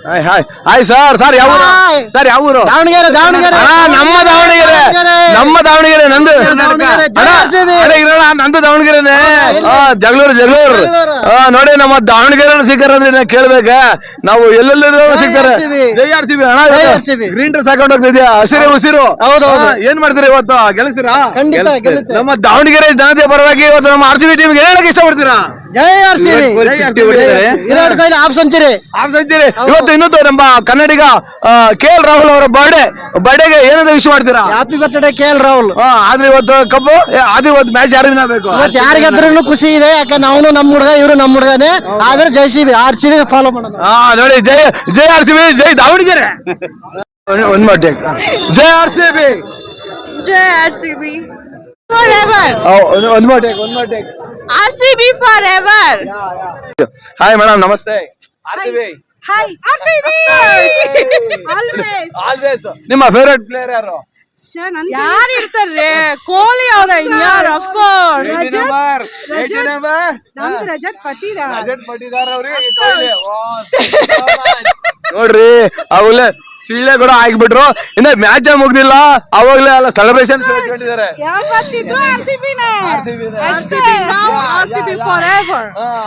Hi sir. Sir ಯಾವ sir ಯಾವ ಊರು? ದಾವಣಗೆರೆ. ನಮ್ಮ ದಾವಣಗೆರೆ. ನಮ್ಮ ದಾವಣಗೆರೆ ನಂದು. ಇರೋಣ ನಂದು ದಾವಣಗೆರೆನೆ. ಜಗಳೂರು. ನೋಡಿ ನಮ್ಮ ದಾವಣಗೆರೆ ಸಿಕ್ಕಾರಂದ್ರೆ ಕೇಳ್ಬೇಕ. ನಾವು ಎಲ್ಲೆಲ್ಲ ಸಿಗ್ತಾರೆ. ಜೈ ಆರ್ ಸಿ ಬಿ ಅಣ್ಣ. ಗ್ರೀನ್ ಡ್ರೆಸ್ ಹಾಕೊಂಡು ಹೋಗ್ತಿದ್ಯಾ? ಹಸಿರು ಉಸಿರು. ಏನ್ ಮಾಡ್ತೀರಿ ಇವತ್ತು? ಗೆಲ್ಸಿರಾ? ನಮ್ಮ ದಾವಣಗೆರೆ ಜನತೆ ಪರವಾಗಿ ಇವತ್ತು ನಮ್ಮ ಆರ್ ಸಿ ಬಿ ಟೀಮ್ಗೆ ಹೇಳಕ್ ಇಷ್ಟಪಡ್ತೀರಾ? ಜೈ R C B. Virat Kohli half century. ಇವತ್ತು ಇನ್ನೊಂದು ನಮ್ಮ ಕನ್ನಡಿಗ KL ರಾಹುಲ್ ಅವರ ಬರ್ಡೇಗೆ ಏನಂತ ವಿಶ್ ಮಾಡ್ತೀರಾ? Happy birthday KL Rahul. ಆದ್ರೆ ಇವತ್ತು ಕಪ್ಪು ಆದ್ರೆ ಇವತ್ತು ಮ್ಯಾಚ್ ಯಾರು ಬೇಕು? ಯಾರಿಗಾದ್ರೂ ಖುಷಿ ಇದೆ, ಯಾಕಂದ್ರೆ ಅವನು ನಮ್ಮ ಹುಡುಗ, ಇವರು ನಮ್ಮ ಹುಡುಗನೇ. ಆದ್ರೆ ಜೈ C B, R C B follow ಮಾಡೋಣ. ನೋಡಿ, ಜೈ ಆರ್ ಸಿ ಬಿ, ಜೈ ದಾವಣಗೆರೆ. ಒಂದ್ ಮಾಡಿ ಜೈ R C B. Jai RCB forever. ಒಂದ್ ಮಾಡಿ RCB forever. ಹಾಯ್ ಮೇಡಮ್, ನಮಸ್ತೆ. RCB. Hi. RCB. ಆಲ್ವೇಸ್. ನಿಮ್ಮ ಫೇವರೇಟ್ ಪ್ಲೇಯರ್ ಯಾರು? ಯಾರು ಇರ್ತಾರೆ? ಕೊಹ್ಲಿ ಅವರ. ಇನ್ಯಾರು? ಆಫ್ ಕೋರ್ಸ್ ರಜತ್ ಪಟಿದಾರ್ ನೋಡ್ರಿ, ಅವಾಗಲೇ ಸಿಳ್ಳೆ ಕೂಡ ಹಾಕ್ಬಿಟ್ರು. ಇನ್ನ ಮ್ಯಾಚ್ ಮುಗ್ದಿಲ್ಲ, ಅವಾಗಲೇ ಎಲ್ಲ ಸೆಲೆಬ್ರೇಷನ್ ಇಟ್ಟಿದ್ದಾರೆ. ಯಾವತ್ತಿದ್ರು RCB ನೇ. RCB forever.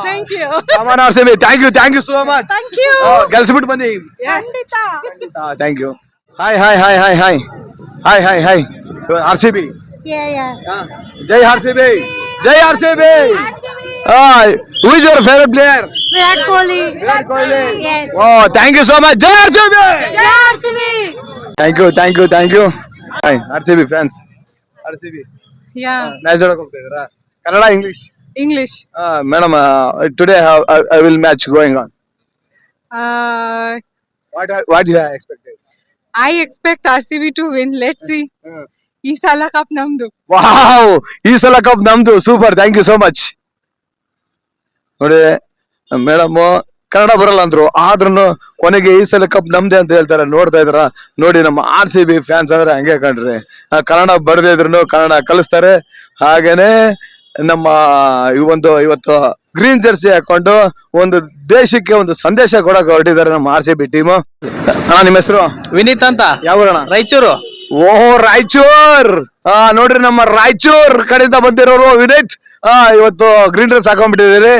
Thank you. Come on RCB. Thank you so much. Thank you. ಗೆಲ್ಸ್ಬಿಟ್ಟು ಬನ್ನಿ. ಖಂಡಿತ. Thank you. Hi RCB. ಜೈ RCB. ಜೈ RCB. Who is your favorite player? Virat Kohli. Yes. Oh, thank you so much. Jai RCB. Jai RCB. Thank you. Hi, RCB fans. RCB. Yeah. Match ನೋಡಕ್ಕೆ ಹೋಗ್ತಿದ್ದೀರಾ? Kannada, English. Madam, today I will match going on. What do you expect? I expect RCB to win. Let's see. ಈ ಸಲ cup ನಮ್ದು. Wow, ಈ ಸಲ cup ನಮ್ದು. Super. Thank you so much. ನೋಡಿ madam, Kannada ಬರಲ್ಲ ಅಂದ್ರು, ಆದ್ರೂ ಕೊನೆಗೆ ಈ ಸಲ ಕಪ್ ನಮ್ದೆ ಅಂತ ಹೇಳ್ತಾರೆ. ನೋಡ್ತಾ ಇದ್ರ ನೋಡಿ, ನಮ್ಮ RCB ಫ್ಯಾನ್ಸ್ ಅಂದ್ರೆ ಹಂಗೆ ಕಣ್ರಿ. ಕನ್ನಡ ಬರದೇ ಇದ್ರು ಕನ್ನಡ ಕಲಿಸ್ತಾರೆ. ಹಾಗೇನೆ ನಮ್ಮ ಇವತ್ತು ಗ್ರೀನ್ ಜರ್ಸಿ ಹಾಕೊಂಡು ಒಂದು ದೇಶಕ್ಕೆ ಒಂದು ಸಂದೇಶ ಕೊಡಕ್ಕೆ ಹೊರಟಿದ್ದಾರೆ ನಮ್ಮ RCB ಟೀಮು. ನಿಮ್ಮ ಹೆಸರು? ವಿನೀತ್ ಅಂತ. ಯಾವ ಊರಣ್ಣ? ರಾಯಚೂರು. ಓಹೋ, ರಾಯಚೂರ್. ನೋಡ್ರಿ, ನಮ್ಮ ರಾಯಚೂರ್ ಕಡೆಯಿಂದ ಬಂದಿರೋರು ವಿನೀತ್. ಇವತ್ತು ಗ್ರೀನ್ ಡ್ರೆಸ್ ಹಾಕೊಂಡ್ಬಿಟ್ಟಿದ್ದೀರಿ.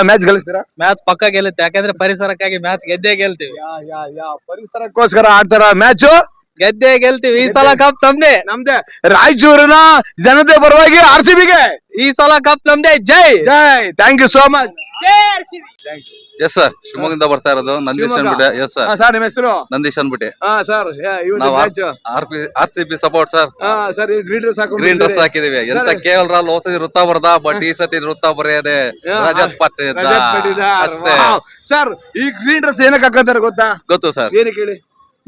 ಮ್ಯಾಚ್ ಗೆಲ್ಲಿಸ್ತೀರಾ? ಮ್ಯಾಚ್ ಪಕ್ಕ ಗೆಲ್ಲುತ್ತೆ, ಯಾಕಂದ್ರೆ ಪರಿಸರಕ್ಕಾಗಿ ಮ್ಯಾಚ್ ಗೆದ್ದೇ ಗೆಲ್ತೀವಿ. ಪರಿಸರಕ್ಕೋಸ್ಕರ ಆಡ್ತಾರ ಮ್ಯಾಚ್. ಗೆದ್ದೇ ಗೆಲ್ತೀವಿ. ಈ ಸಲ ಕಪ್ ನಮ್ದೇ. ರಾಯಚೂರಿನ ಜನತೆ ಪರವಾಗಿ RCBಗೆ ಈ ಸಲ ಕಪ್ ನಮ್ದೇ. ಜೈ. Thank you so much. Yes sir, ಶಿವಮೊಗ್ಗದಿಂದ ಬರ್ತಾ ಇರೋದು ನಂದೀಶ್ ಅನ್ಬಿಟ್ಟೆ. Yes sir. ಸರ್, ನಿಮ್ಮ ಹೆಸರು? ನಂದೀಶ್ ಅನ್ಬಿಟ್ಟೆ. Sir, RCB support sir. Green dress ಹಾಕಿದೀವಿ. ಎಂತ KL ರಾಹುಲ್ ಹೋಸತಿ ವೃತ್ತ ಬರ್ದ, ಬಟ್ ಈ ಸತಿ ವೃತ್ತ ಬರೆಯದೆ ರಜತ್ ಪಟ್ಟಿದಾರ್ ಅಷ್ಟೇ. ಸರ್, ಈ ಗ್ರೀನ್ ಡ್ರೆಸ್ ಏನಕ್ಕೆ ಹಾಕಂತಾರೆ ಗೊತ್ತು ಸರ್. ಏನಕ್ಕೆ ಹೇಳಿ?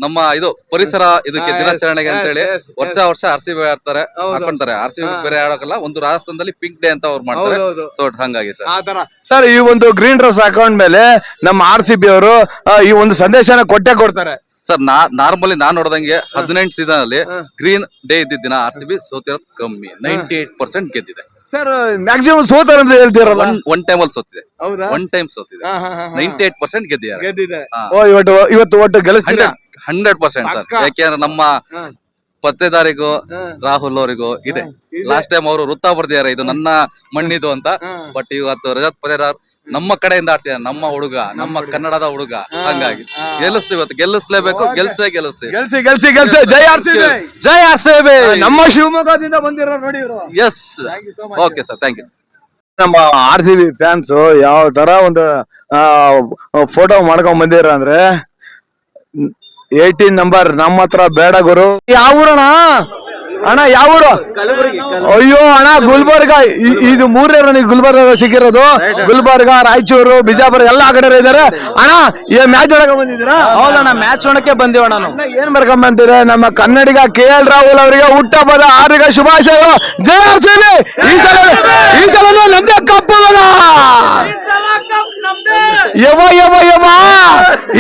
ನಮ್ಮ ಇದು ಪರಿಸರ ಇದಕ್ಕೆ ದಿನಾಚರಣೆಗೆ ಅಂತ ಹೇಳಿ ವರ್ಷ RCB ಆಡ್ತಾರೆ, ಹಾಕೊಂತಾರೆ. RCB ಬೇರೆ ಆಡೋಕಲ್ಲ, ಒಂದು ರಾಜಸ್ಥಾನದಲ್ಲಿ ಪಿಂಕ್ ಡೇ ಅಂತ ಅವ್ರು ಮಾಡ್ತಾರೆ. ಸೊ ಹಂಗಾಗಿ ಸರ್. ಸರ್, ಈ ಒಂದು ಗ್ರೀನ್ ಡ್ರೆಸ್ ಹಾಕೊಂಡ್ಮೇಲೆ ನಮ್ಮ RCB ಅವರು ಈ ಒಂದು ಸಂದೇಶನ ಕೊಡ್ತಾರೆ. ಸರ್, ನಾರ್ಮಲಿ ನಾನ್ ನೋಡ್ದಂಗೆ 18 ಸೀಸನ್ ಅಲ್ಲಿ ಗ್ರೀನ್ ಡೇ ಇದ್ದಿದ್ದ ದಿನ RCB ಸೋತಿರೋದು ಕಮ್ಮಿ. 98% ಗೆದ್ದಿದೆ ಸರ್. ಮ್ಯಾಕ್ಸಿಮಮ್ ಸೋತಾರ ಅಂತ ಹೇಳ್ತೀರಲ್ಲ? ಒನ್ ಟೈಮ್ ಅಲ್ಲಿ ಸೋತಿದೆ. One time ಸೋತಿದೆ. 98% ಗೆದ್ದಿದೆ. ಇವತ್ತು ಒಟ್ಟು ಗೆಲ್ಲಿಸ್ತೀರಾ? 100% ಸರ್. ಯಾಕೆಂದ್ರೆ ನಮ್ಮ ಪತ್ತೆದಾರಿಗೂ ರಾಹುಲ್ ಅವರಿಗೂ ಇದೆ. ಲಾಸ್ಟ್ ಟೈಮ್ ಅವರು ವೃತ್ತ ಬರ್ದಿದ್ದಾರೆ, ಇದು ನನ್ನ ಮಣ್ಣಿದು ಅಂತ. ಬಟ್ ಇವತ್ತು ರಜತ್ ಪತ್ತೆದಾರ್ ನಮ್ಮ ಕಡೆಯಿಂದ ಆಡ್ತಿದ್ದಾರೆ. ನಮ್ಮ ಹುಡುಗ, ನಮ್ಮ ಕನ್ನಡದ ಹುಡುಗ. ಹಂಗಾಗಿ ಗೆಲ್ಲಿಸ್ತೀವಿ, ಇವತ್ತು ಗೆಲ್ಲಿಸ್ಲೇಬೇಕು. ಗೆಲ್ಲಿಸ್ತೀವಿ. ಜೈ RCB. ನಮ್ಮ ಶಿವಮೊಗ್ಗದಿಂದ ಬಂದಿರೋ ನೋಡಿ. Yes, okay sir, thank you. ನಮ್ಮ RCB ಫ್ಯಾನ್ಸ್ ಯಾವ ತರ ಒಂದು ಫೋಟೋ ಮಾಡ್ಕೊಂಡ್ ಬಂದಿರ ಅಂದ್ರೆ 18 ನಂಬರ್ ನಮ್ಮ ಹತ್ರ ಬೇಡ ಗುರು. ಯಾವ ಊರಣ್ಣ? ಅಣ್ಣ ಯಾವ ಊರು? ಅಯ್ಯೋ ಅಣ್ಣ, ಗುಲ್ಬರ್ಗ. ಇದು 3ನೇ ರನ್ನಿಗೆ ಗುಲ್ಬರ್ಗ ಸಿಕ್ಕಿರೋದು. ಗುಲ್ಬರ್ಗ, ರಾಯಚೂರು, ಬಿಜಾಪುರ ಎಲ್ಲ ಆ ಕಡೆ ಇದಾರೆ. ಅಣ್ಣ, ಈ ಮ್ಯಾಚ್ ನೋಡಕ್ ಬಂದಿದ್ದೀರಾ? ಹೌದಣ್ಣ, ಮ್ಯಾಚ್ ನೋಡಕ್ಕೆ ಬಂದಿವ. ನಾನು ಏನ್ ಬರ್ಕೊಂಡ್ ಬಂದಿರ? ನಮ್ಮ ಕನ್ನಡಿಗ KL ರಾಹುಲ್ ಅವರಿಗೆ ಹುಟ್ಟಹಬ್ಬದ ಹಾರ್ದಿಕ ಶುಭಾಶಯಗಳು. ಜೈ RCB. ಈ ಸಲ ನಮ್ದೇ ಕಪ್ಪು.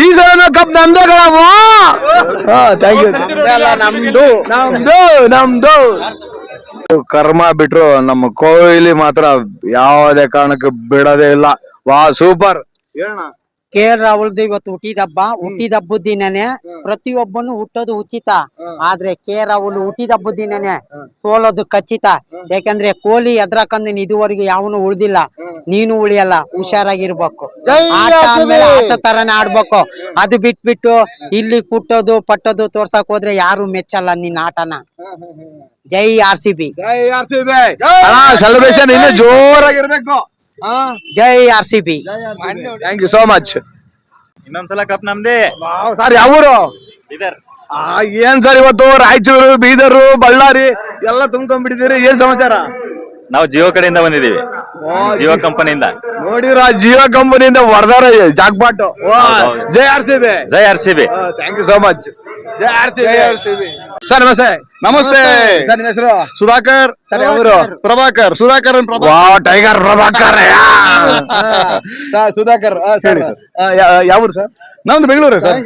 ಈ ಸಲ ಕಪ್ ನಮ್ದೇ ಕಣಮ್ಮ. Thank you. ನಮ್ದು ಕರ್ಮ ಬಿಟ್ರು ನಮ್ಮ ಕೊಹ್ಲಿ ಮಾತ್ರ ಯಾವುದೇ ಕಾರಣಕ್ಕೆ ಬಿಡೋದೇ ಇಲ್ಲ. ವಾ, ಸೂಪರ್. ಕೆ ಎಲ್ ರಾಹುಲ್ದು ಇವತ್ತು ಹುಟ್ಟಿದಬ್ಬದ ದಿನನೇ ಪ್ರತಿಯೊಬ್ಬನು ಹುಟ್ಟೋದು ಉಚಿತ. ಆದ್ರೆ ಕೆ ರಾಹುಲ್ ಹುಟ್ಟಿದಬ್ಬದ ದಿನನೇ ಸೋಲೋದು ಖಚಿತ. ಯಾಕಂದ್ರೆ ಕೊಹ್ಲಿ ಎದ್ರಾಕಂದ್ ಇದುವರೆಗೂ ಯಾವನು ಉಳ್ದಿಲ್ಲ, ನೀನು ಉಳಿಯಲ್ಲ, ಹುಷಾರಾಗಿರ್ಬೇಕು. ಆಟ ಅಂದ್ಮೇಲೆ ಆಟ ತರಾನೇ ಆಡ್ಬೇಕು. ಅದು ಬಿಟ್ಬಿಟ್ಟು ಇಲ್ಲಿ ಕುಟ್ಟೋದು ಪಟ್ಟೋದು ತೋರ್ಸಕ್ ಹೋದ್ರೆ ಯಾರು ಮೆಚ್ಚಲ್ಲ ನಿನ್ನ ಆಟನ. ಜೈ RCB. ಸೆಲೆಬ್ರೇಷನ್ ಇನ್ನೂ ಜೋರಾಗಿರ್ಬೇಕು. ಜೈ RCB. Thank you so much. ಇನ್ನೊಂದ್ಸಲ ಕಪ್ ನಮ್ದೇ. ಸರ್ ಯಾವೂರು? ಏನ್ ಸರ್ ಇವತ್ತು ರಾಯಚೂರು, ಬೀದರು, ಬಳ್ಳಾರಿ ಎಲ್ಲ ತುಂಬ್ಕೊಂಡ್ಬಿಟ್ಟಿದ್ದೀರಿ, ಏನ್ ಸಮಾಚಾರ? ನಾವು ಜಿಯೋ ಕಡೆಯಿಂದ ಬಂದಿದೀವಿ, ಜಿಯೋ ಕಂಪನಿಯಿಂದ. ನೋಡಿರ ಜಿಯೋ ಕಂಪನಿಯಿಂದ ಹೊಡೆದಾರ ಜಾಕ್ಪಾಟ್. ಜೈ RCB. ಜೈ RCB. Thank you so much. ಜೈ RCB. ಸರ್ ನಮಸ್ತೆ. ನಮಸ್ತೆ. ಸರ್ ನಿಮ್ಮ ಹೆಸರು? ಸುಧಾಕರ್. ಸರ್ ಯಾವೂರು? ಪ್ರಭಾಕರ್. ಸುಧಾಕರ್ ಟೈಗರ್ ಪ್ರಭಾಕರ್. ಸುಧಾಕರ್ ಯಾವೂರು ಸರ್? ನಮ್ದು ಬೆಂಗಳೂರು ಸರ್.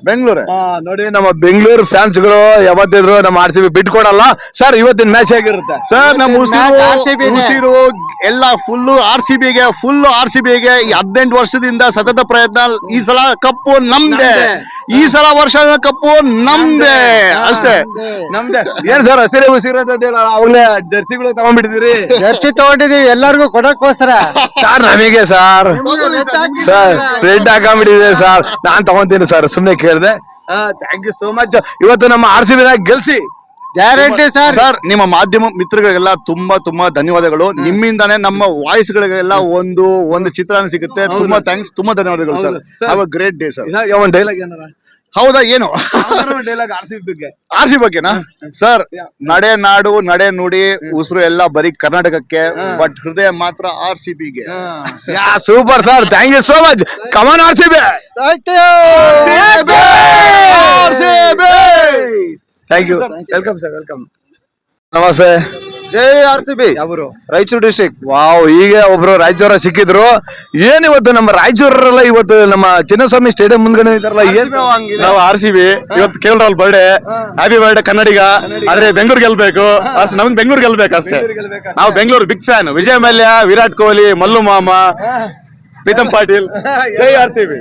ಬೆಂಗಳೂರು. ನೋಡಿ ನಮ್ಮ ಬೆಂಗಳೂರು ಫ್ಯಾನ್ಸ್ ಗಳು ಯಾವತ್ತಿದ್ರು ನಮ್ಮ RCB ಬಿಟ್ಕೊಡಲ್ಲ. ಸರ್ ಇವತ್ತಿನ ಮ್ಯಾಚ್ ಹೇಗಿರುತ್ತೆ ಸರ್? ನಮ್ಮ RCB ನೇ. ಉಸಿರು ಎಲ್ಲ ಫುಲ್ RCBಗೆ, ಫುಲ್ RCBಗೆ 18 ವರ್ಷದಿಂದ ಸತತ ಪ್ರಯತ್ನ. ಈ ಸಲ ಕಪ್ಪು ನಮ್ದೇ, ಈ ಸಲ ವರ್ಷ ಕಪ್ಪು ನಮ್ದೇ ಅಷ್ಟೇ. ನಮ್ದೇ. ಏನ್ ಸರ್ ಹಸಿರೇ ಉಸಿರು ಅಂತ ಹೇಳ ಅವಾಗಲೇ ಜರ್ಸಿಗಳು ತಗೊಂಡ್ಬಿಟ್ಟಿದ್ದೀರಿ? ಜರ್ಸಿ ತಗೊಂಡಿದೀವಿ ಎಲ್ಲಾರ್ಗು ಕೊಡಕ್ಕೋಸ್ಕರ. ಸರ್ ನಮಗೆ ಸರ್ ರೆಡ್ ಹಾಕೊಂಡ್ಬಿಟ್ಟಿದೆ ಸರ್. ನಾನ್ ತಗೊಂತೀನಿ ಸರ್, ಸುಮ್ನೆ ಕೇಳಿದೆ. Thank you so much. ಇವತ್ತು ನಮ್ಮ RCB ಗೆಲ್ಸಿ ಗ್ಯಾರಂಟಿ ಸರ್. ಸರ್ ನಿಮ್ಮ ಮಾಧ್ಯಮ ಮಿತ್ರಗಳಿಗೆಲ್ಲ ತುಂಬಾ ತುಂಬಾ ಧನ್ಯವಾದಗಳು. ನಿಮ್ಮಿಂದಾನೇ ನಮ್ಮ ವಾಯ್ಸ್ ಗಳಿಗೆಲ್ಲ ಒಂದು ಚಿತ್ರಣ ಸಿಗುತ್ತೆ. ತುಂಬಾ ಥ್ಯಾಂಕ್ಸ್, ತುಂಬಾ ಧನ್ಯವಾದಗಳು sir. Have a great day sir. ಒಂದು ಡೈಲಾಗ್ ಏನಾರ? ಹೌದಾ? ಏನು ಡೈಲಾಗ್ RCB ಬಗ್ಗೆ? RCB ಬಗ್ಗೆನಾ ಸರ್? ನಡೆ ನಾಡು, ನಡೆ ನುಡಿ, ಉಸಿರು ಎಲ್ಲ ಬರೀ ಕರ್ನಾಟಕಕ್ಕೆ, ಬಟ್ ಹೃದಯ ಮಾತ್ರ RCBಗೆ. Super sir, thank you so much. Come on RCB. Thank you. Welcome sir, welcome. ನಮಸ್ತೆ. ಜೈ RCB. ಯಾವರು? ರಾಯಚೂರು ಡಿಸ್ಟ್ರಿಕ್ಟ್. ವಾವ್, ಈಗ ಒಬ್ರು ರಾಯಚೂರ ಸಿಕ್ಕಿದ್ರು. ಏನ್ ಇವತ್ತು ನಮ್ಮ ರಾಯಚೂರಲ್ಲ ಇವತ್ತು ನಮ್ಮ ಚಿನ್ನಸ್ವಾಮಿ ಸ್ಟೇಡಿಯಂ ಮುಂದ್ಗಡೆ ಇದಾರಲ್ಲ, ಏನ್ ನಾವು RCB ಇವತ್ತು KL Rahul birthday. Happy birthday ಕನ್ನಡಿಗ. ಆದ್ರೆ ಬೆಂಗಳೂರು ಗೆಲ್ಬೇಕು ಅಷ್ಟೇ, ನಮ್ಗೆ ಬೆಂಗಳೂರು ಗೆಲ್ಬೇಕು ಅಷ್ಟೇ. ನಾವು ಬೆಂಗಳೂರು ಬಿಗ್ ಫ್ಯಾನ್. ವಿಜಯ್ ಮಲ್ಯ, ವಿರಾಟ್ ಕೊಹ್ಲಿ, ಮಲ್ಲು ಮಾಮ, ಪ್ರೀತಮ್ ಪಾಟೀಲ್. ಜೈ RCB.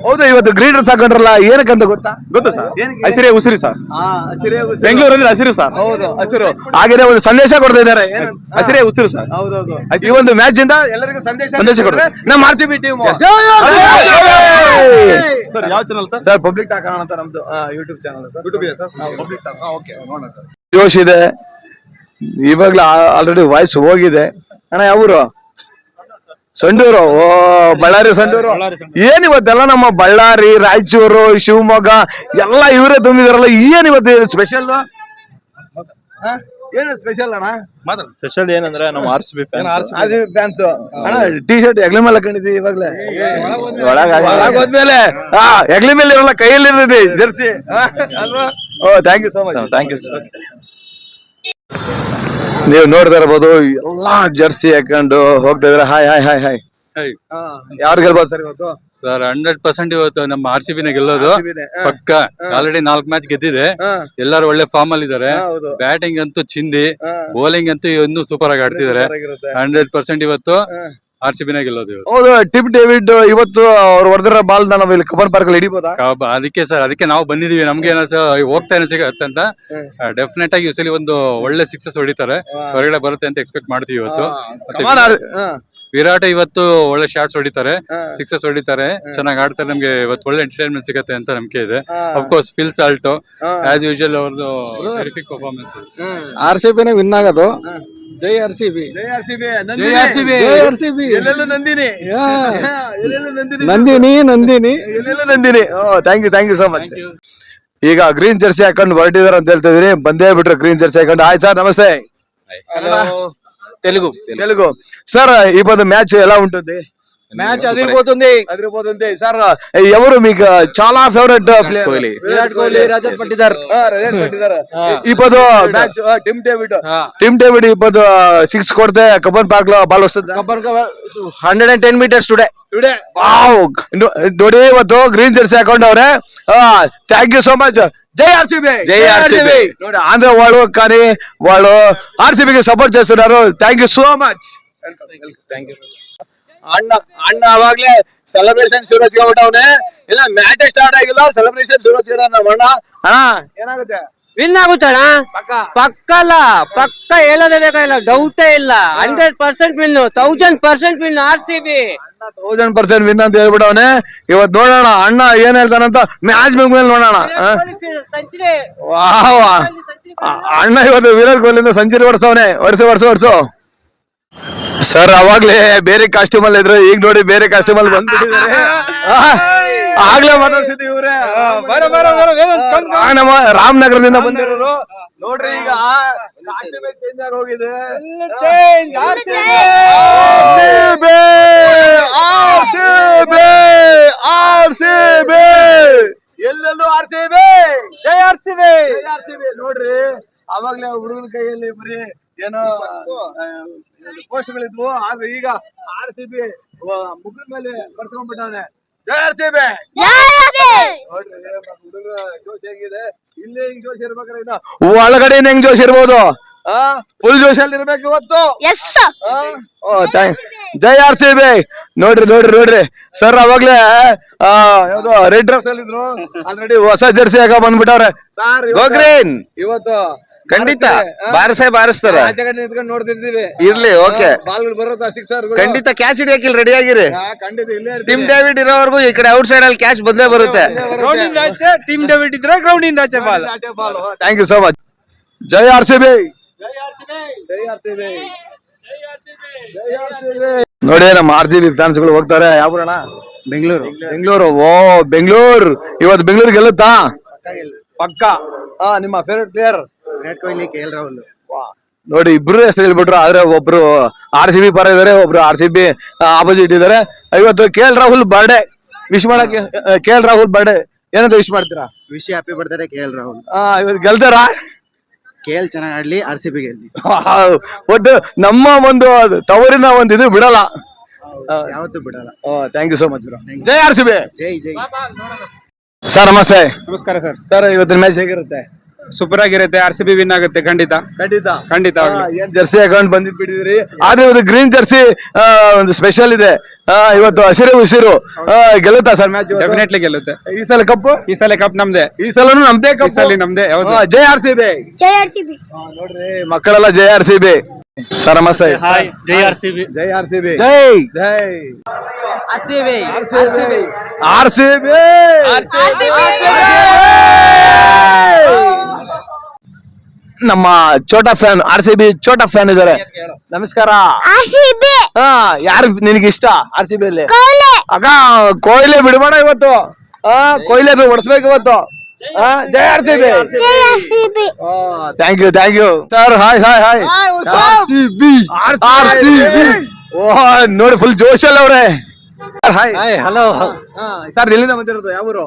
ಹೌದು, ಇವತ್ತು ಗ್ರೀಡರ್ಸ್ ಹಾಕೊಂಡ್ರಲ್ಲ, ಏನಕ್ಕಂತ ಗೊತ್ತಾ? ಗೊತ್ತಾ ಸರ್? ಹಸಿರೇ ಉಸಿರಿ ಸರ್. ಬೆಂಗಳೂರು ಅಂದ್ರೆ ಹಸಿರು ಸರ್. ಹೌದು, ಹಸಿರು. ಹಾಗೇನೆ ಒಂದು ಸಂದೇಶ ಕೊಡ್ತಾ ಇದ್ದಾರೆ. ಹಸಿರೇ ಉಸಿರು ಸರ್. ಹೌದೌದು. ಈ ಒಂದು ಮ್ಯಾಚ್ ಇಂದ ಎಲ್ಲರಿಗೂ ಸಂದೇಶ ಕೊಡ್ತಾರೆ. ನಮ್ಮ RCB ಟೀಮ್. ಸರ್ ಯಾವ channel sir? Sir public talk ಅಂತ ನಮ್ದು YouTube channel sir. YouTube sir public talk. Okay, ನೋಡೋಣ ಸರ್. ಜೋಶ್ ಇದೆ ಇವಾಗ್ಲೇ, ಆಲ್ರೆಡಿ ವಾಯ್ಸ್ ಹೋಗಿದೆ. ಅಣ್ಣ ಯಾವೂರು? ಸಂಡೂರು. ಓ, ಬಳ್ಳಾರಿ ಸಂಡೂರು. ಏನ್ ಇವತ್ತೆಲ್ಲ ನಮ್ಮ ಬಳ್ಳಾರಿ, ರಾಯಚೂರು, ಶಿವಮೊಗ್ಗ ಎಲ್ಲ ಇವರೇ ತುಂಬಿದಾರಲ್ಲ. ಏನ್ ಇವತ್ತು ಸ್ಪೆಷಲ್? ಏನು ಸ್ಪೆಷಲ್ ಅಣ್ಣ? ಸ್ಪೆಷಲ್ ಏನಂದ್ರೆ ನಮ್ಮ RCB ಫ್ಯಾನ್ಸ್ ಅಣ್ಣ ಟಿ ಶರ್ಟ್ ಹೆಗ್ಲಿ ಮೇಲೆ ಹಾಕೊಂಡಿದ್ದೀವಿ. ಇವಾಗ್ಲೇ ಹೋದ್ಮೇಲೆ ಹೆಗ್ಲಿ ಮೇಲೆ ಇರಲ್ಲ, ಕೈಯಲ್ಲಿ ಇರ್ತದೆ ಜರ್ಸಿ ಅಲ್ವಾ? Oh, thank you so much. Thank you sir. ನೀವು ನೋಡ್ತಾ ಇರ್ಬೋದು, ಎಲ್ಲಾ ಜರ್ಸಿ ಹಾಕೊಂಡು ಹೋಗ್ತಾ ಇದಾರೆ. Hi hi hi hi. ಯಾರು ಗೆಲ್ಬೋದು ಸರ್ ಇವತ್ತು? ಸರ್ 100% ಇವತ್ತು ನಮ್ಮ RCB ನೇ ಗೆಲ್ಲೋದು ಪಕ್ಕ. ಆಲ್ರೆಡಿ 4 ಮ್ಯಾಚ್ ಗೆದ್ದಿದೆ. ಎಲ್ಲರೂ ಒಳ್ಳೆ ಫಾರ್ಮ್ ಅಲ್ಲಿ ಇದಾರೆ. ಬ್ಯಾಟಿಂಗ್ ಅಂತೂ ಚಿಂದಿ, ಬೌಲಿಂಗ್ ಅಂತೂ ಇನ್ನೂ ಸೂಪರ್ ಆಗಿ ಆಡ್ತಿದ್ದಾರೆ. 100% ಇವತ್ತು RCB ನೇ ಗೆಲ್ಲೋದು. ಹೌದು, ಟಿಪ್ ಡೇವಿಡ್ ಇವತ್ತು ಅವ್ರು ಹೊಡೆದಿರೋ ಬಾಲ್ ನಾವು ಇಲ್ಲಿ ಕಬ್ಬನ್ ಪಾರ್ಕ್ ಅಲ್ಲಿ ಹಿಡಿಬೋದಾ? ಅದಕ್ಕೆ ಸರ್, ಅದಕ್ಕೆ ನಾವು ಬಂದಿದೀವಿ. ನಮ್ಗೆ ಹೋಗ್ತಾನೆ ಸಿಗತ್ತೆ ಅಂತ. ಡೆಫಿನೆಟ್ ಆಗಿ ಈ ಸಲ ಒಂದು ಒಳ್ಳೆ ಸಿಕ್ಸಸ್ ಹೊಡಿತಾರೆ, ಹೊರಗಡೆ ಬರುತ್ತೆ ಅಂತ ಎಕ್ಸ್ಪೆಕ್ಟ್ ಮಾಡ್ತೀವಿ ಇವತ್ತು. ವಿರಾಟ್ ಇವತ್ತು ಒಳ್ಳೆ ಶಾಟ್ಸ್ ಹೊಡಿತಾರೆ, ಸಿಕ್ಸಸ್ ಹೊಡಿತಾರೆ, ಚೆನ್ನಾಗಿ ಆಡ್ತಾರೆ. ನಮ್ಗೆ ಇವತ್ತು ಒಳ್ಳೆ ಎಂಟರ್ಟೈನ್ಮೆಂಟ್ ಸಿಗತ್ತೆ ಅಂತ ನಂಬಿಕೆ ಇದೆ. Of course Phil Salt as usual ಅವ್ರದ್ದು ಟೆರಿಫಿಕ್ ಪರ್ಫಾರ್ಮೆನ್ಸ್. RCB ನೇ ವಿನ್ ಆಗೋದು. ಜೈ RCB. ಜೈ RCB. ಜೈ RCB. ಜೈ RCB. ಎಲ್ಲೆಲ್ಲೂ ನಂದಿನಿ. ನಂದಿನಿ ನಂದಿನಿ ಎಲ್ಲೆಲ್ಲೂ Nandini. Thank you so much. ಈಗ ಗ್ರೀನ್ ಜರ್ಸಿ ಹಾಕೊಂಡು ಹೊರಟಿದಾರೆ ಅಂತ ಹೇಳ್ತಾ ಇದೀನಿ. ಬಂದೇ ಬಿಟ್ರೆ ಗ್ರೀನ್ ಜರ್ಸಿ ಹಾಕೊಂಡು. ಹಾಯ್ ಸರ್, నమస్తే. తెలుగు సార్. ఇప్పుడు మ్యాచ్ ఎలా ఉంటుంది? మ్యాచ్ అదిరిపోతుంది సార్. ఎవరు మీకు చాలా ఫేవరెట్ ప్లేయర్? విరాట్ కోహ్లీ, రజత్ పట్టిదార్. ఇప్పుడు మ్యాచ్ ಟಿಮ್ ಡೇವಿಡ್ ఇప్పుడు 6 ಕೊಡ್ತೆ ಕಬ್ಬನ್ ಪಾರ್ಕ್ లో ಬಾಲ್ ವಸ್ತುಂదా? 110 meters ಟುಡೇ. ವಾವ್, ನೋಡಿ ಇವತ್ತು ಗ್ರೀನ್ ಜರ್ಸಿ ಹಾಕೊಂಡವ್ರೆ. Thank you so much. జై RCB. జై RCB. ನೋಡಿ ఆంధ్ర వాళ్ళు కానీ వాళ్ళు RCB కి సపోర్ట్ చేస్తున్నారు. Thank you so much. ಅಣ್ಣ ಅಣ್ಣ ಅವಾಗ್ಲೇ ಸೆಲೆಬ್ರೇಷನ್ ಶುರು ಹಚ್ಕೊಂಡ್ಬಿಟ್ಟವನೆ. ಇಲ್ಲ ಮ್ಯಾಚ್ ಸ್ಟಾರ್ಟ್ ಆಗಿಲ್ಲ, ಸೆಲೆಬ್ರೇಷನ್ ಶುರು ಹಚ್ಕೊಂಡ ನಮ್ಮ ಅಣ್ಣ. ಅಣ್ಣ ಏನಾಗುತ್ತೆ? ವಿನ್ ಆಗುತ್ತಣ್ಣ, ಪಕ್ಕ ಪಕ್ಕಲ್ಲ, ಪಕ್ಕ ಹೇಳೋದೇ ಬೇಕಾಗಿಲ್ಲ, ಡೌಟೇ ಇಲ್ಲ. 100% ವಿನ್, 1000% ವಿನ್ RCB. 1000% ವಿನ್ ಅಂತ ಹೇಳ್ಬಿಟ್ಟವನೆ. ಇವತ್ ನೋಡೋಣ ಅಣ್ಣ ಏನ್ ಹೇಳ್ತಾನಂತ ಮ್ಯಾಚ್ ಮೇಲೆ ನೋಡೋಣ. ವಾಹ್ ಅಣ್ಣ ಇವತ್ತು ವಿರಾಟ್ ಕೊಹ್ಲಿಯಿಂದ ಸೆಂಚುರಿ ಹೊಡ್ಸವನೆ. ವರ್ಷ ಸರ್ ಅವಾಗ್ಲೇ ಬೇರೆ ಕಾಸ್ಟ್ಯೂಮ್ ಅಲ್ಲಿ ಇದ್ರು, ಈಗ ನೋಡಿ ಬೇರೆ ಕಾಸ್ಟ್ಯೂಮ್ ಅಲ್ಲಿ ಬಂದ್ಬಿಟ್ಟಿದ್ದಾರೆ. ಆಗ್ಲೇ ಮಾತಾಡ್ಸಿದ್ವಿ ಇವ್ರೆ. ನಮ್ಮ ರಾಮನಗರದಿಂದ ಬಂದಿರೋರು ನೋಡ್ರಿ. ಈಗ ಚೇಂಜ್ ಆಗಿ ಹೋಗಿದೆ. ಎಲ್ಲೆಲ್ಲೂ RCB, ಜೈ RCB. ನೋಡ್ರಿ ಅವಾಗ್ಲೇ ಹುಡುಗನ ಕೈಯಲ್ಲಿ ಬರೀ ಏನೋ ಪೋಸ್ಟ್ಗಳಿದ್ವು, ಆದ್ರೆ ಈಗ RCB ಮುಖದ ಮೇಲೆ ಬರ್ಸ್ಕೊಂಡ್ಬಿಟ್ಟವನೆ. ಜೈ RCB. ನೋಡ್ರಿ ಹುಡುಗರ ಜೋಶ್ ಹೆಂಗಿದೆ. ಇಲ್ಲೇ ಹಿಂಗ್ ಜೋಶ್ ಇರ್ಬೇಕಾದ್ರೆ ಇನ್ನು ಒಳಗಡೆ ಹೆಂಗ್ ಜೋಶ್ ಇರ್ಬೋದು. ಫುಲ್ ಜೋಶ್ ಅಲ್ಲಿ ಇರ್ಬೇಕು ಇವತ್ತು. ಜೈ RCB. ನೋಡ್ರಿ ಸರ್ ಅವಾಗ್ಲೇ ಯಾವ್ದು ರೆಡ್ ಡ್ರೆಸ್ ಅಲ್ಲಿ ಇದ್ರು, ಆಲ್ರೆಡಿ ಹೊಸ ಜರ್ಸಿ ಹಾಕ ಬಂದ್ಬಿಟ್ಟವ್ರೆ. ಸರ್ ಇವತ್ತು ಖಂಡಿತ ಬಾರಿಸ್ತಾರೆ. ನಿಂತ್ಕೊಂಡು ನೋಡ್ತಿದ್ದೀವಿ. ಇರ್ಲಿ, ಓಕೆ, ಬಾಲ್ಗಳು ಬರುತ್ತಾ ಸಿಕ್ಸರ್ ಖಂಡಿತ ಕ್ಯಾಚ್ ಹಿಡಿಯಕಿಲ್ ರೆಡಿ ಆಗಿರಿ. ಖಂಡಿತ ಇಲ್ಲೇ ಟಿಮ್ ಡೇವಿಡ್ ಇರೋವರೆಗೂ ಈ ಕಡೆ ಔಟ್ ಸೈಡ್ ಅಲ್ಲಿ ಕ್ಯಾಚ್ ಬಂದೇ ಬರುತ್ತೆ. ಟೀಮ್ ಡೇವಿಡ್ ಇದ್ರೆ ಗ್ರೌಂಡ್ ಇಂದ ಆಚೆ ball. Thank you so much. ಜೈ RCB. ನೋಡಿ ನಮ್ಮ RCB ಫ್ಯಾನ್ಸ್ ಗಳು ಹೋಗ್ತಾರೆ. ಯಾವ ಅಣ್ಣ? ಬೆಂಗಳೂರು. ಓ ಬೆಂಗಳೂರು ಇವತ್ತು ಬೆಂಗಳೂರು ಗೆಲ್ಲುತ್ತಾ? ಪಕ್ಕ. ನಿಮ್ಮ favourite player? Virat Kohli, KL Rahul. ನೋಡಿ ಇಬ್ರು ಹೆಸರು ಹೇಳ್ಬಿಟ್ರು, ಆದ್ರೆ ಒಬ್ರು RCB ಪರ ಇದಾರೆ, ಒಬ್ರು RCB ಆಪೋಸಿಟ್ ಇದಾರೆ. ಇವತ್ತು KL ರಾಹುಲ್ ಬರ್ಡೇ ವಿಶ್ ಮಾಡಕ್ಕೆ. KL ರಾಹುಲ್ ಬರ್ಡೇ ಏನಂತ ವಿಶ್ ಮಾಡ್ತೀರಾ? ವಿಶ್ ಹ್ಯಾಪಿ ಬರ್ತಾರೆ KL ರಾಹುಲ್. ಇವತ್ತು ಗೆಲ್ತಾರಾ? KL ಚೆನ್ನಾಗಿ ಆಡ್ಲಿ, RCB ಗೆಲ್ಲಿ. ಒಟ್ಟು ನಮ್ಮ ಒಂದು ತವರಿನ ಒಂದು ಇದು ಬಿಡಲ್ಲ, ಯಾವತ್ತೂ ಬಿಡಲ್ಲ. Thank you so much. ಜೈ RCB. ಜೈ. ಸರ್ ನಮಸ್ತೆ. ನಮಸ್ಕಾರ ಸರ್. ಸರ್ ಇವತ್ತಿನ ಮ್ಯಾಚ್ ಹೇಗಿರುತ್ತೆ? ಸೂಪರ್ ಆಗಿರುತ್ತೆ. RCB ವಿನ್ ಆಗುತ್ತೆ ಖಂಡಿತ. ಏನ್ ಜರ್ಸಿ ಹಾಕೊಂಡ್ ಬಂದಿದ್ಬಿಟ್ಟಿದ್ರಿ, ಆದ್ರೆ ಇವತ್ತು ಗ್ರೀನ್ ಜರ್ಸಿ ಒಂದು ಸ್ಪೆಷಲ್ ಇದೆ. ಇವತ್ತು ಹಸಿರು ಉಸಿರು ಗೆಲ್ಲುತ್ತಾ ಸರ್ ಮ್ಯಾಚ್? ಡೆಫಿನೆಟ್ಲಿ ಗೆಲ್ಲುತ್ತೆ. ಈ ಸಲ ಕಪ್ಪು? ಈ ಸಲ ಕಪ್ ನಮ್ದೇ. ಈ ಸಲನು ನಮ್ದೇ ಕಪ್. ನಮ್ದೇ. ಜೈ RCB. ನೋಡ್ರಿ ಮಕ್ಕಳೆಲ್ಲ ಜೈ RCB. ಸರ್ ನಮಸ್ತೆ. ಜೈ RCB. ಜೈ RCB. ನಮ್ಮ ಚೋಟಾ ಫ್ಯಾನ್, RCB ಚೋಟಾ ಫ್ಯಾನ್ ಇದಾರೆ. ನಮಸ್ಕಾರ. ಯಾರು ನಿನಗೆ ಇಷ್ಟ RCB ಅಲ್ಲಿ? ಅಕ್ಕ ಕೊಹ್ಲಿ ಬಿಡಬೇಡ ಇವತ್ತು. ಕೊಹ್ಲಿ ಅದು ಹೊಡಿಸ್ಬೇಕು ಇವತ್ತು. ಜೈ RCB. Thank you sir. Hi RCB. ಓ ನೋಡಿ ಫುಲ್ ಜೋಶ್ ಅಲ್ಲ ಅವ್ರೆ. ಹಲೋ ಸರ್ ಎಲ್ಲಿಂದ ಬಂದಿರೋದು? ಯಾವ ಊರು?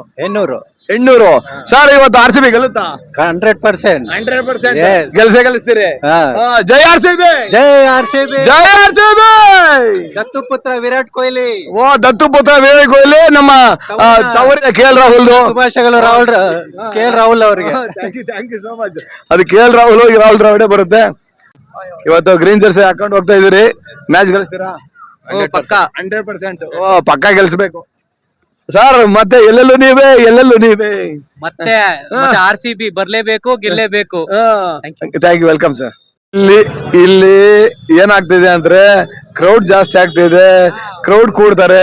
ಹೆಣ್ಣೂರು. ಸರ್ ಇವತ್ತು RCB ಗೆಲ್ಲುತ್ತಾ? 100%. 100% ಗೆಲ್ಲಿಸ್ತೀರಿ. ಜೈ RCB. ದತ್ತುಪುತ್ರ ವಿರಾಟ್ ಕೊಹ್ಲಿ. ಓ ದತ್ತುಪುತ್ರ ವಿರಾಟ್ ಕೊಹ್ಲಿ. ನಮ್ಮ ತವರಿನ KL ರಾಹುಲ್. ಶುಭಾಶಯಗಳು KL ರಾಹುಲ್ ಅವರಿಗೆ. ಥ್ಯಾಂಕ್ ಯು ಸೋ ಮಚ್. ಅದು KL ರಾಹುಲ್ ರಾಹುಲ್ ದ್ರಾವಿಡೆ ಬರುತ್ತೆ. ಇವತ್ತು ಗ್ರೀನ್ ಜರ್ಸಿ ಹಾಕೊಂಡು ಹೋಗ್ತಾ ಇದೀರಿ. ಮ್ಯಾಚ್ ಗೆಲ್ಲಿಸ್ತೀರಾ? ಪಕ್ಕ 100%. ಪಕ್ಕ ಗೆಲ್ಸ್ಬೇಕು ಸರ್. ಮತ್ತೆ ಎಲ್ಲೆಲ್ಲೂ ನೀವೇ ಮತ್ತೆ RCB ಬರ್ಲೇಬೇಕು, ಗೆಲ್ಲೇಬೇಕು. Thank you, welcome sir. ಇಲ್ಲಿ ಏನಾಗ್ತಿದೆ ಅಂದ್ರೆ ಕ್ರೌಡ್ ಜಾಸ್ತಿ ಆಗ್ತಿದೆ. ಕ್ರೌಡ್ ಕೂಡ್ತಾರೆ.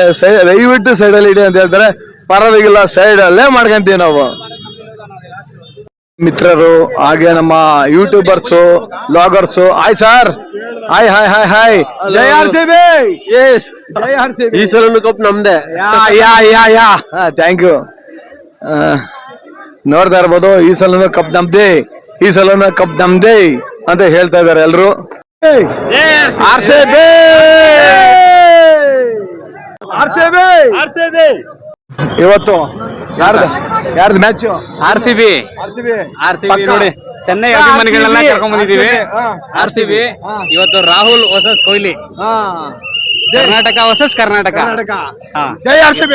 ದಯವಿಟ್ಟು ಸೈಡ್ ಅಲ್ಲಿ ಇಡಿ ಅಂತ ಹೇಳ್ತಾರೆ. ಪರವಾಗಿಲ್ಲ, ಸೈಡ್ ಅಲ್ಲೇ ಮಾಡ್ಕೊಂತೀವಿ ನಾವು. ಮಿತ್ರರು ಹಾಗೆ ನಮ್ಮ YouTubers, bloggers. Hi sir. Hi. ಜೈ RCB. ಜೈ RCB. ಈ ಸಲ ಕಪ್ ನಮ್ದೇ. Thank you. ನೋಡ್ತಾ ಇರ್ಬೋದು, ಈ ಸಲನು ಕಪ್ ನಮ್ದೇ ಅಂತ ಹೇಳ್ತಾ ಇದಾರೆ ಎಲ್ರು. RCB. ಇವತ್ತು ಯಾರ್ದು ಮ್ಯಾಚ್? RCB ನೋಡಿ, ಚೆನ್ನೈ ಅಭಿಮಾನಿಗಳನ್ನೆಲ್ಲ ಕರ್ಕೊಂಡ್ ಬಂದಿದ್ದೀವಿ. RCB ಇವತ್ತು ರಾಹುಲ್ ವರ್ಸಸ್ ಕೊಹ್ಲಿ. ಕರ್ನಾಟಕ ವರ್ಸಸ್ ಕರ್ನಾಟಕ. ಜೈ RCB.